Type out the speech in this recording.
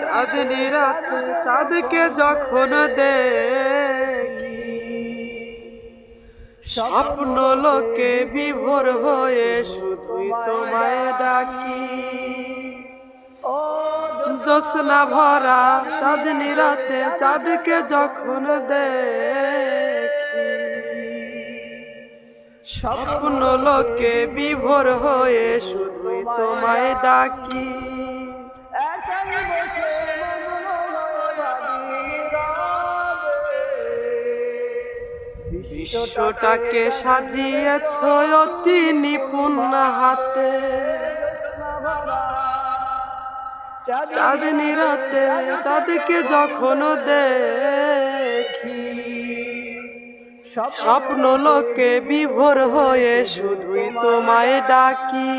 চাঁদনি রাতে চাঁদকে যখন দেখি, স্বপ্ন লোকে বিভোর হয়ে শুধুই তোমায় ডাকি। জ্যোৎস্না ভরা চাঁদনি রাতে চাঁদকে যখন দেখি, স্বপ্ন লোকে বিভোর হয়ে শুধুই তোমায় ডাকি। বিশ্বটাকে সাজিয়েছ অতি নিপুণ হাতে, চাঁদনি রাতে চাঁদকে যখন দেখি, স্বপ্ন লোকে বিভোর হয়ে শুধুই তোমায় ডাকি।